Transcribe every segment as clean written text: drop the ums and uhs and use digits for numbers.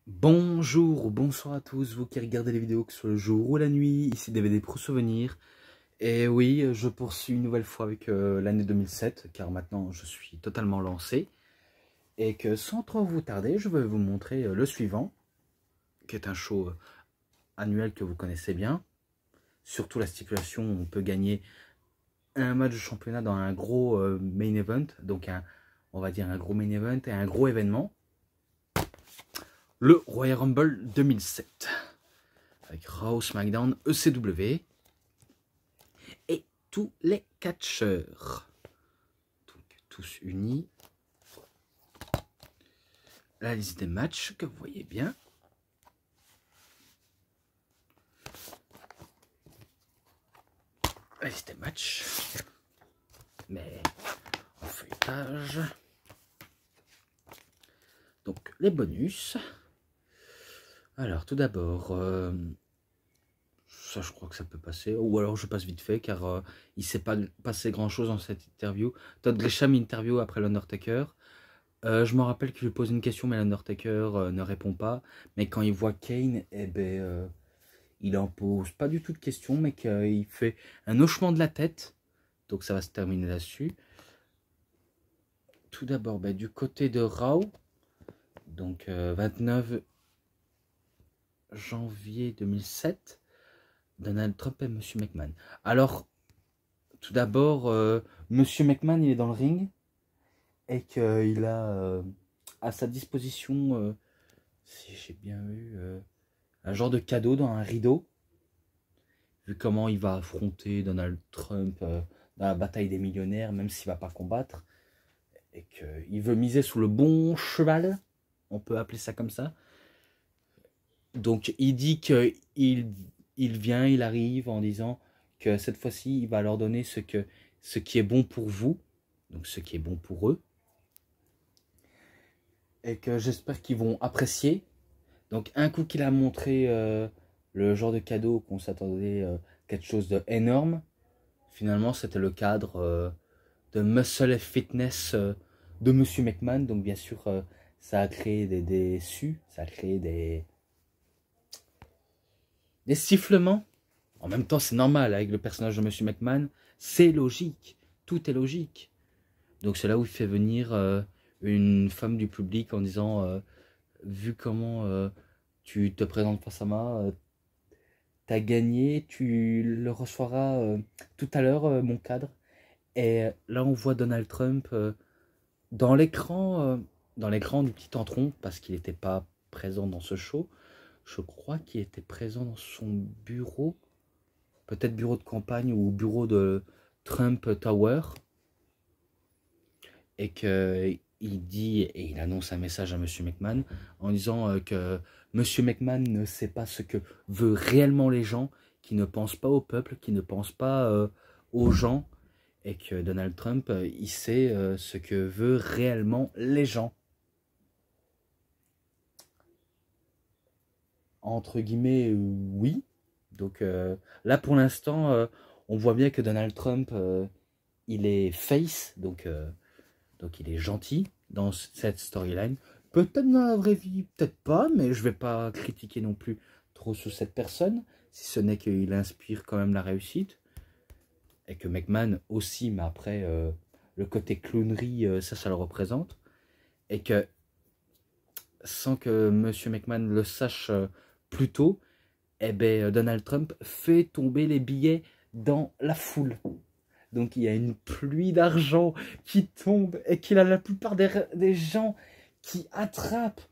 Bonjour ou bonsoir à tous, vous qui regardez les vidéos que ce soit le jour ou la nuit, ici DVD Pro Souvenirs. Et oui, je poursuis une nouvelle fois avec l'année 2007, car maintenant je suis totalement lancé. Et que sans trop vous tarder, je vais vous montrer le suivant, qui est un show annuel que vous connaissez bien. Surtout la stipulation où on peut gagner un match de championnat dans un gros main event, donc on va dire un gros main event et un gros événement. Le Royal Rumble 2007 avec Raw, SmackDown, ECW et tous les catcheurs, donc tous unis. La liste des matchs que vous voyez bien. La liste des matchs, mais en feuilletage. Donc les bonus. Alors tout d'abord, ça je crois que ça peut passer, ou alors je passe vite fait car il ne s'est pas passé grand chose dans cette interview. Todd Grisham interview après l'Undertaker. Je me rappelle qu'il lui pose une question mais l'Undertaker ne répond pas. Mais quand il voit Kane, eh ben, il en pose pas du tout de questions, mais qu'il fait un hochement de la tête. Donc ça va se terminer là-dessus. Tout d'abord, ben, du côté de Raw, donc 29 janvier 2007, Donald Trump et Monsieur McMahon. Alors, tout d'abord, Monsieur McMahon, il est dans le ring et qu'il a à sa disposition, si j'ai bien vu, un genre de cadeau dans un rideau. Vu comment il va affronter Donald Trump dans la bataille des millionnaires, même s'il ne va pas combattre, et qu'il veut miser sur le bon cheval, on peut appeler ça comme ça. Donc il dit qu'il vient, il arrive en disant que cette fois-ci, il va leur donner ce qui est bon pour vous, donc ce qui est bon pour eux, et que j'espère qu'ils vont apprécier. Donc un coup qu'il a montré le genre de cadeau qu'on s'attendait quelque chose d'énorme, finalement c'était le cadre de Muscle and Fitness de Monsieur McMahon. Donc bien sûr ça a créé des sues, ça a créé des sifflements. En même temps c'est normal avec le personnage de Monsieur McMahon, c'est logique, tout est logique. Donc c'est là où il fait venir une femme du public en disant vu comment tu te présentes face à moi, tu as gagné, tu le reçoiras tout à l'heure, mon cadre. Et là, on voit Donald Trump dans l'écran du petit entron, parce qu'il n'était pas présent dans ce show. Je crois qu'il était présent dans son bureau, peut-être bureau de campagne ou bureau de Trump Tower. Et qu'il dit, et il annonce un message à Monsieur McMahon en disant que Monsieur McMahon ne sait pas ce que veulent réellement les gens, qui ne pensent pas au peuple, qui ne pensent pas aux gens, et que Donald Trump, il sait ce que veulent réellement les gens. Entre guillemets, oui. Donc là, pour l'instant, on voit bien que Donald Trump, il est face, donc il est gentil dans cette storyline. Peut-être dans la vraie vie, peut-être pas, mais je vais pas critiquer non plus trop sur cette personne, si ce n'est qu'il inspire quand même la réussite. Et que McMahon aussi, mais après, le côté clownerie, ça le représente. Et que, sans que Monsieur McMahon le sache plus tôt, eh ben, Donald Trump fait tomber les billets dans la foule. Donc il y a une pluie d'argent qui tombe et qu'il a la plupart des gens qui attrapent,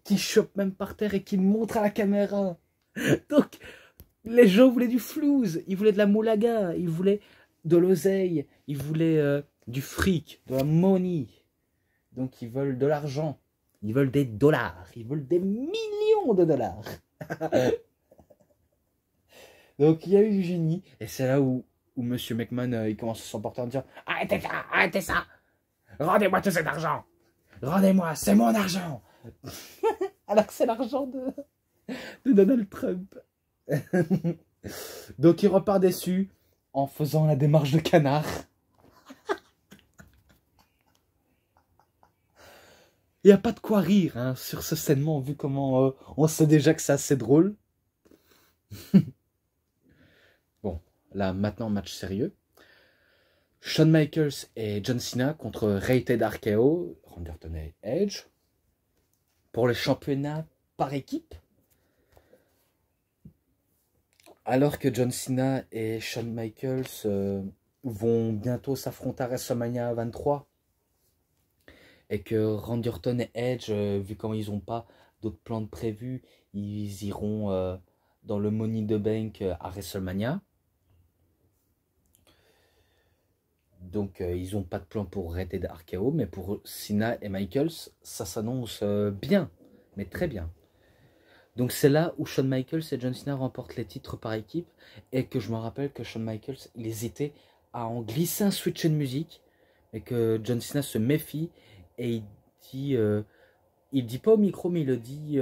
qui chopent même par terre et qui montrent à la caméra. Donc les gens voulaient du flouze, ils voulaient de la moulaga, ils voulaient de l'oseille, ils voulaient du fric, de la money. Donc ils veulent de l'argent, ils veulent des dollars, ils veulent des millions de dollars. Donc il y a eu du génie et c'est là où Monsieur McMahon il commence à s'emporter en disant « Arrêtez ça, rendez-moi tout cet argent, rendez-moi, c'est mon argent !» Alors que c'est l'argent de Donald Trump. Donc il repart déçu en faisant la démarche de canard. Il n'y a pas de quoi rire hein, sur ce segment, vu comment on sait déjà que c'est assez drôle. Bon, là, maintenant, match sérieux. Shawn Michaels et John Cena contre Rated RKO, Randy Orton et Edge, pour le championnat par équipe. Alors que John Cena et Shawn Michaels vont bientôt s'affronter à WrestleMania 23. Et que Randy Orton et Edge, vu comment ils n'ont pas d'autres plans de prévus, ils iront dans le Money in the Bank à WrestleMania. Donc ils n'ont pas de plan pour Rated RKO, mais pour Cena et Michaels, ça s'annonce bien, mais très bien. Donc c'est là où Shawn Michaels et John Cena remportent les titres par équipe, et que je me rappelle que Shawn Michaels, il hésitait à en glisser un switch de musique, et que John Cena se méfie, et il dit pas au micro, mais il le dit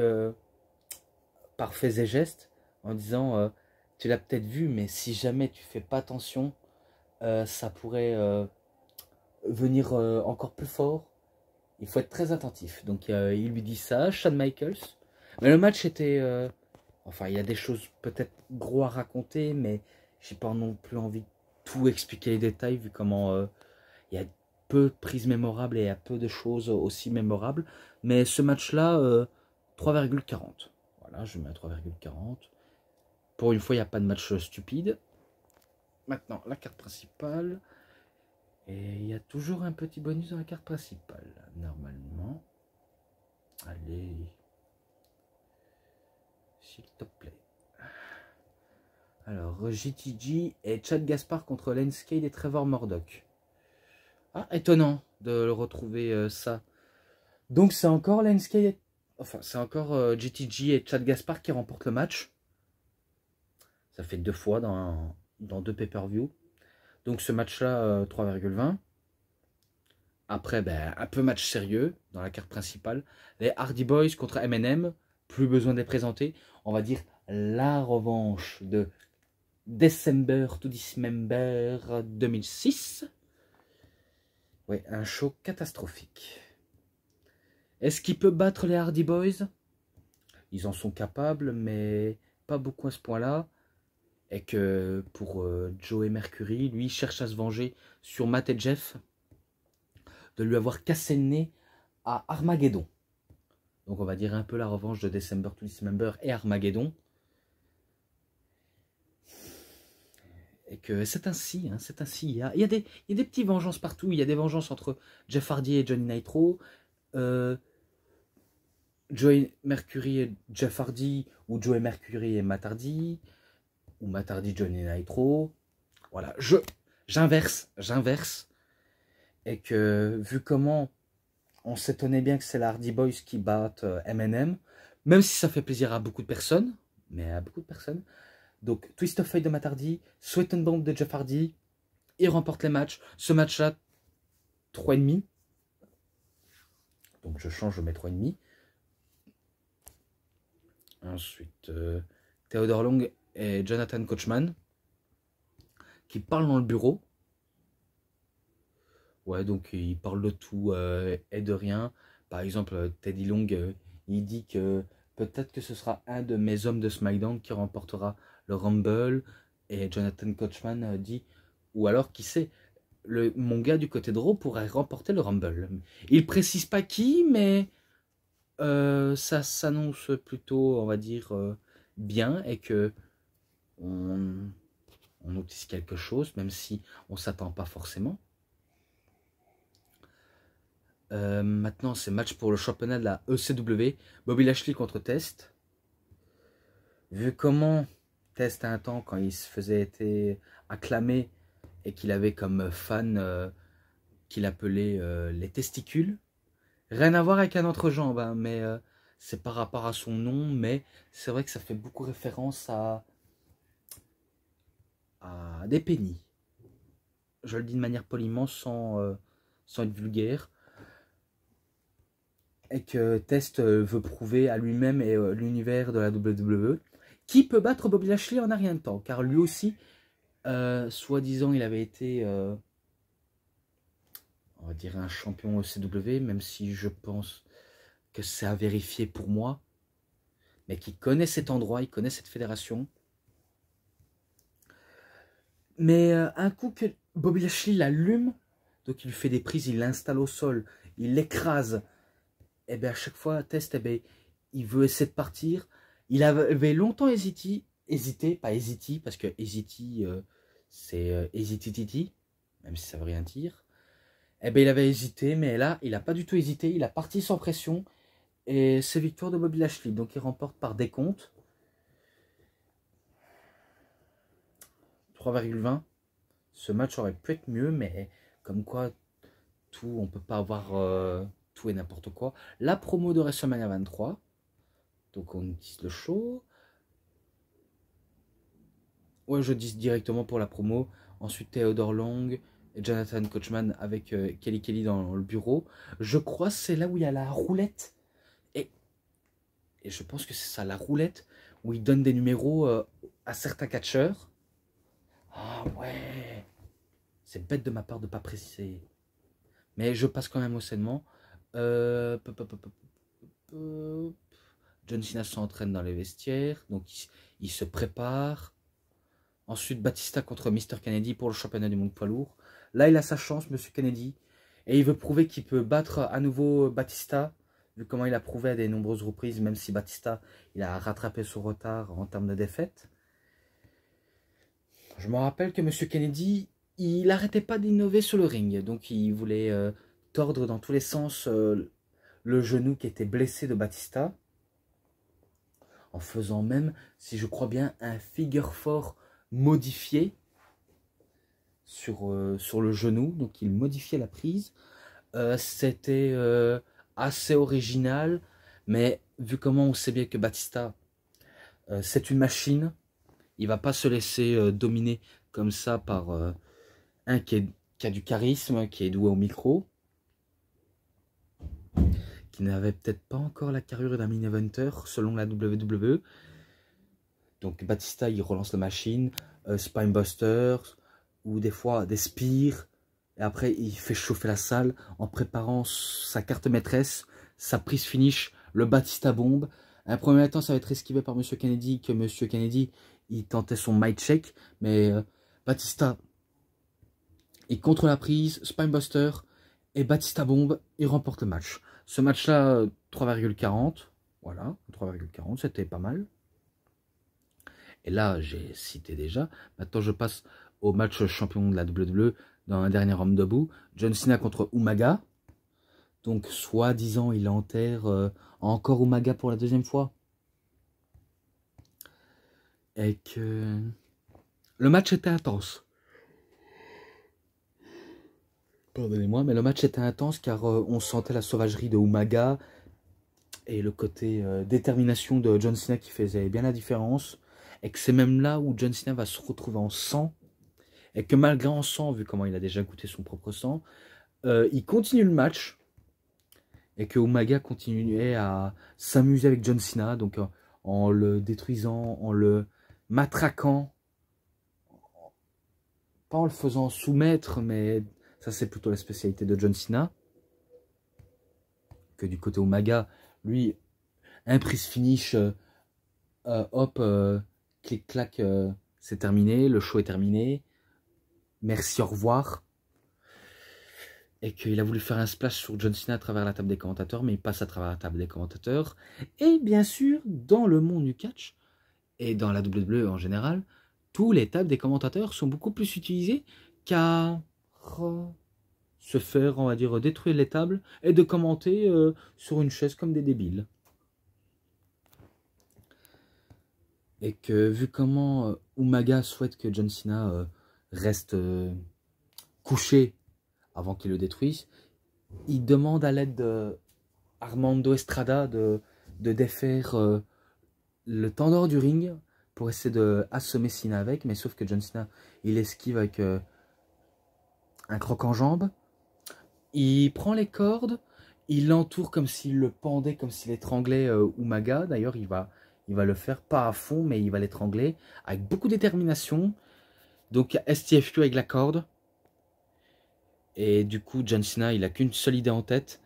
par faits et gestes, en disant tu l'as peut-être vu, mais si jamais tu fais pas attention, ça pourrait venir encore plus fort. Il faut être très attentif. Donc il lui dit ça, Shawn Michaels. Mais le match était... enfin, il y a des choses peut-être gros à raconter, mais j'ai pas non plus envie de tout expliquer les détails, vu comment il y a peu de prises mémorables et il y a peu de choses aussi mémorables. Mais ce match-là, 3,40. Voilà, je mets à 3,40. Pour une fois, il n'y a pas de match stupide. Maintenant, la carte principale. Et il y a toujours un petit bonus dans la carte principale, normalement. Allez. S'il te plaît. Alors, JTG et Chad Gaspard contre Lance Cade et Trevor Murdoch. Ah, étonnant de le retrouver ça. Donc, c'est encore Lance Cade, enfin, c'est encore JTG et Chad Gaspard qui remportent le match. Ça fait 2 fois dans 2 pay-per-view. Donc, ce match-là, 3,20. Après, ben, un peu match sérieux dans la carte principale. Les Hardy Boys contre M&M. Plus besoin de les présenter. On va dire la revanche de December to Dismember 2006. Ouais, un show catastrophique. Est-ce qu'il peut battre les Hardy Boys? Ils en sont capables, mais pas beaucoup à ce point-là. Et que pour Joey Mercury, lui, cherche à se venger sur Matt et Jeff de lui avoir cassé le nez à Armageddon. Donc on va dire un peu la revanche de December to Dismember et Armageddon. Et que c'est ainsi, hein, c'est ainsi. Il y a des petits vengeances partout. Il y a des vengeances entre Jeff Hardy et Johnny Nitro. Joey Mercury et Jeff Hardy. Ou Joey Mercury et Matt Hardy. Ou Matt Hardy, Johnny Nitro. Voilà, j'inverse. Et que vu comment on s'étonnait bien que c'est la Hardy Boys qui battent M&M. Même si ça fait plaisir à beaucoup de personnes. Mais à beaucoup de personnes. Donc, Twist of Fate de Matt Hardy, Sweat and Bomb de Jeff Hardy, ils remportent les matchs. Ce match-là, 3,5. Donc, je change, je mets 3,5. Ensuite, Theodore Long et Jonathan Coachman, qui parlent dans le bureau. Ouais, donc, ils parlent de tout et de rien. Par exemple, Teddy Long, il dit que peut-être que ce sera un de mes hommes de SmackDown qui remportera le Rumble. Et Jonathan Coachman dit, ou alors qui sait, mon gars du côté de Raw pourrait remporter le Rumble. Il précise pas qui, mais ça s'annonce plutôt, on va dire, bien, et que on notice quelque chose, même si on s'attend pas forcément. Maintenant, c'est match pour le championnat de la ECW. Bobby Lashley contre Test. Vu comment Test a un temps, quand il se faisait été acclamé et qu'il avait comme fan qu'il appelait les testicules. Rien à voir avec un entrejambe, hein, mais c'est par rapport à son nom. Mais c'est vrai que ça fait beaucoup référence à des pénis. Je le dis de manière poliment, sans être vulgaire. Et que Test veut prouver à lui-même et l'univers de la WWE qui peut battre Bobby Lashley en un rien de temps. Car lui aussi, soi-disant, il avait été, on va dire, un champion ECW, même si je pense que c'est à vérifier pour moi, mais qui connaît cet endroit, il connaît cette fédération. Mais un coup que Bobby Lashley l'allume, donc il lui fait des prises, il l'installe au sol, il l'écrase, et bien à chaque fois, Test, il veut essayer de partir. Il avait longtemps hésité, pas hésité, parce que hésité, c'est hésitititi, même si ça veut rien dire. Eh bien, il avait hésité, mais là, il n'a pas du tout hésité. Il a parti sans pression. Et c'est victoire de Bobby Lashley. Donc, il remporte par décompte. 3,20. Ce match aurait pu être mieux, mais comme quoi, tout, on ne peut pas avoir tout et n'importe quoi. La promo de WrestleMania 23. Donc, on utilise le show. Ouais, je dis directement pour la promo. Ensuite, Theodore Long et Jonathan Coachman avec Kelly dans le bureau. Je crois que c'est là où il y a la roulette. Et je pense que c'est ça, la roulette, où il donne des numéros à certains catcheurs. Ah ouais, c'est bête de ma part de ne pas préciser. Mais je passe quand même au saignement. John Cena s'entraîne dans les vestiaires, donc il se prépare. Ensuite, Batista contre Mr. Kennedy pour le championnat du monde poids lourd. Là, il a sa chance, Monsieur Kennedy. Et il veut prouver qu'il peut battre à nouveau Batista, vu comment il a prouvé à de nombreuses reprises, même si Batista, il a rattrapé son retard en termes de défaite. Je me rappelle que Monsieur Kennedy, il n'arrêtait pas d'innover sur le ring. Donc, il voulait tordre dans tous les sens le genou qui était blessé de Batista. En faisant même, si je crois bien, un figure four modifié sur le genou. Donc, il modifiait la prise. C'était assez original, mais vu comment on sait bien que Batista, c'est une machine, il va pas se laisser dominer comme ça par un qui a du charisme, qui est doué au micro, qui n'avait peut-être pas encore la carrure d'un main eventer selon la WWE. Donc Batista, il relance la machine, Spinebusters, ou des fois des spears. Et après, il fait chauffer la salle en préparant sa carte maîtresse, sa prise finish, le Batista bombe. Un premier temps, ça va être esquivé par Monsieur Kennedy, que Monsieur Kennedy, il tentait son mic check. Mais Batista, il contre la prise, Spinebuster et Batista bombe, il remporte le match. Ce match-là, 3,40. Voilà, 3,40, c'était pas mal. Et là, j'ai cité déjà. Maintenant, je passe au match champion de la WWE dans un dernier homme debout. John Cena contre Umaga. Donc, soi-disant, il enterre encore Umaga pour la deuxième fois. Et que le match était intense. Pardonnez-moi, mais le match était intense car on sentait la sauvagerie de Umaga et le côté détermination de John Cena qui faisait bien la différence. Et que c'est même là où John Cena va se retrouver en sang. Et que malgré en sang, vu comment il a déjà goûté son propre sang, il continue le match. Et que Umaga continuait à s'amuser avec John Cena. Donc en le détruisant, en le matraquant. Pas en le faisant soumettre, mais ça c'est plutôt la spécialité de John Cena. Que du côté Umaga, lui, un prise finish, hop, clic-clac, c'est terminé, le show est terminé. Merci, au revoir. Et qu'il a voulu faire un splash sur John Cena à travers la table des commentateurs, mais il passe à travers la table des commentateurs. Et bien sûr, dans le monde du catch, et dans la WWE en général, tous les tables des commentateurs sont beaucoup plus utilisés qu'à se faire, on va dire, détruire les tables et de commenter sur une chaise comme des débiles. Et que vu comment Umaga souhaite que John Cena reste couché avant qu'il le détruise, il demande à l'aide de Armando Estrada de défaire le tendeur du ring pour essayer de assommer Cena avec, mais sauf que John Cena, il esquive avec un croc en jambe. Il prend les cordes, il l'entoure comme s'il le pendait, comme s'il étranglait Umaga. D'ailleurs, il va le faire pas à fond, mais il va l'étrangler avec beaucoup de détermination. Donc, STFU avec la corde. Et du coup, John Cena, il n'a qu'une seule idée en tête,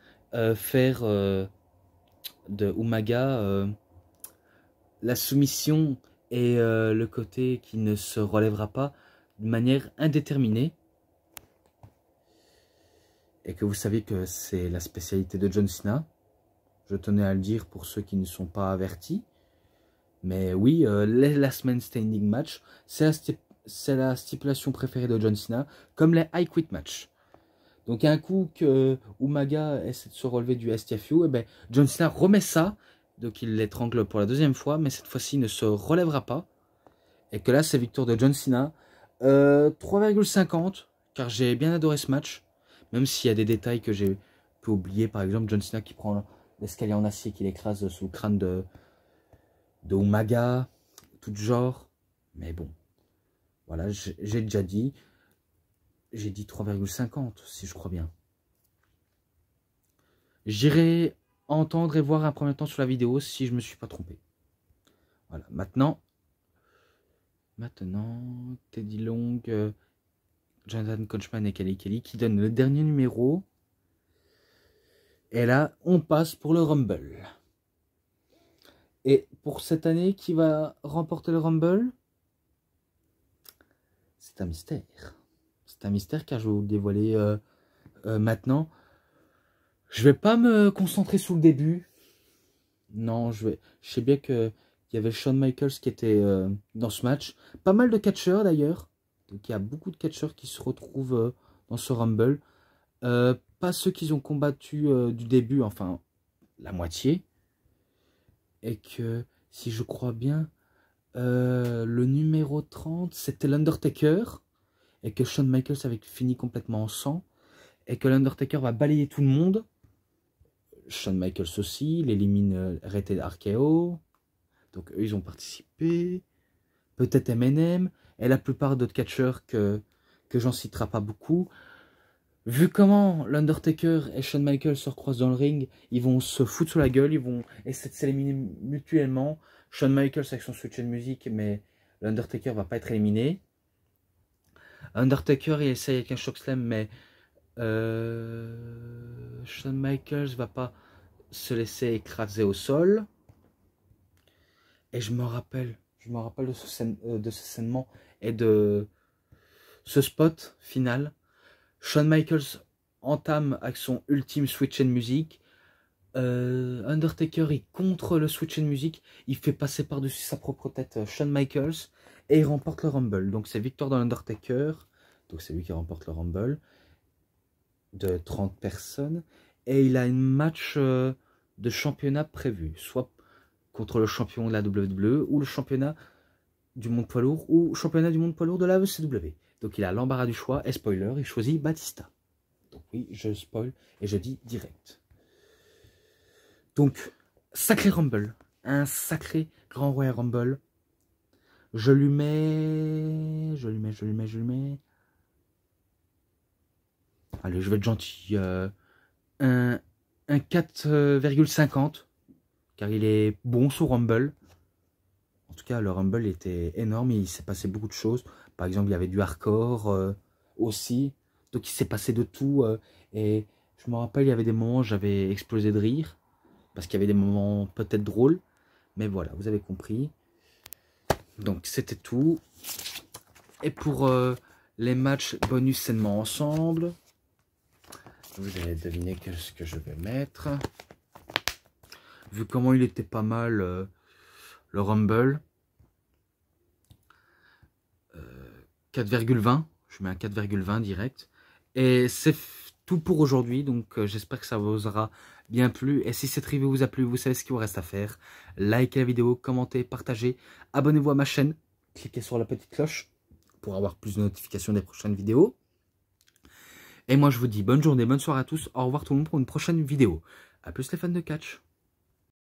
faire de Umaga, la soumission et le côté qui ne se relèvera pas de manière indéterminée. Et que vous savez que c'est la spécialité de John Cena. Je tenais à le dire pour ceux qui ne sont pas avertis. Mais oui, les Last Man Standing match, c'est la stipulation préférée de John Cena, comme les I Quit match. Donc un coup que Umaga essaie de se relever du STFU, et ben John Cena remet ça, donc il l'étrangle pour la deuxième fois, mais cette fois-ci il ne se relèvera pas. Et que là c'est victoire de John Cena. 3,50, car j'ai bien adoré ce match, même s'il y a des détails que j'ai pu oublier, par exemple John Cena qui prend l'escalier en acier, qui l'écrase sous le crâne de Umaga, tout genre, mais bon, voilà, j'ai déjà dit, j'ai dit 3,50 si je crois bien. J'irai entendre et voir un premier temps sur la vidéo si je me suis pas trompé. Voilà, maintenant, Teddy Long, Jonathan Coachman et Kelly Kelly qui donnent le dernier numéro. Et là, on passe pour le Rumble. Et pour cette année, qui va remporter le Rumble? C'est un mystère. C'est un mystère car je vais vous le dévoiler maintenant. Je vais pas me concentrer sur le début. Non, je sais bien qu'il y avait Shawn Michaels qui était dans ce match. Pas mal de catcheurs d'ailleurs. Donc il y a beaucoup de catcheurs qui se retrouvent dans ce Rumble. Pas ceux qui ont combattu du début, enfin la moitié. Et que, si je crois bien, le numéro 30, c'était l'Undertaker. Et que Shawn Michaels avait fini complètement en sang. Et que l'Undertaker va balayer tout le monde. Shawn Michaels aussi, il élimine Rated RKO. Donc eux, ils ont participé. Peut-être MNM. Et la plupart d'autres catcheurs que j'en citerai pas beaucoup. Vu comment l'Undertaker et Shawn Michaels se recroisent dans le ring, ils vont se foutre sur la gueule, ils vont essayer de s'éliminer mutuellement. Shawn Michaels avec son switch de musique, mais l'Undertaker va pas être éliminé. Undertaker, il essaye avec un chokeslam, mais Shawn Michaels va pas se laisser écraser au sol. Et je me rappelle de ce scènement et de ce spot final. Shawn Michaels entame avec son ultime switch and music. Undertaker est contre le switch and music. Il fait passer par-dessus sa propre tête Shawn Michaels. Et il remporte le Rumble. Donc c'est victoire de l'Undertaker. Donc c'est lui qui remporte le Rumble. De 30 personnes. Et il a un match de championnat prévu. Soit contre le champion de la WWE. Ou le championnat du monde poids lourd. Ou championnat du monde poids lourd de la ECW. Donc il a l'embarras du choix, et spoiler, il choisit Batista. Donc oui, je spoil et je dis direct. Donc, sacré Rumble, un sacré Grand Royal Rumble. Je lui mets... Allez, je vais être gentil. Un 4,50, car il est bon sur Rumble. En tout cas, le Rumble était énorme, il s'est passé beaucoup de choses. Par exemple, il y avait du hardcore aussi. Donc, il s'est passé de tout. Et je me rappelle, il y avait des moments où j'avais explosé de rire. Parce qu'il y avait des moments peut-être drôles. Mais voilà, vous avez compris. Donc, c'était tout. Et pour les matchs bonus sainement ensemble, vous allez deviner ce que je vais mettre. Vu comment il était pas mal, le Rumble. 4,20, je mets un 4,20 direct. Et c'est tout pour aujourd'hui, donc j'espère que ça vous aura bien plu. Et si cette review vous a plu, vous savez ce qu'il vous reste à faire. Likez la vidéo, commentez, partagez, abonnez-vous à ma chaîne, cliquez sur la petite cloche pour avoir plus de notifications des prochaines vidéos. Et moi je vous dis bonne journée, bonne soirée à tous, au revoir tout le monde pour une prochaine vidéo. A plus les fans de catch.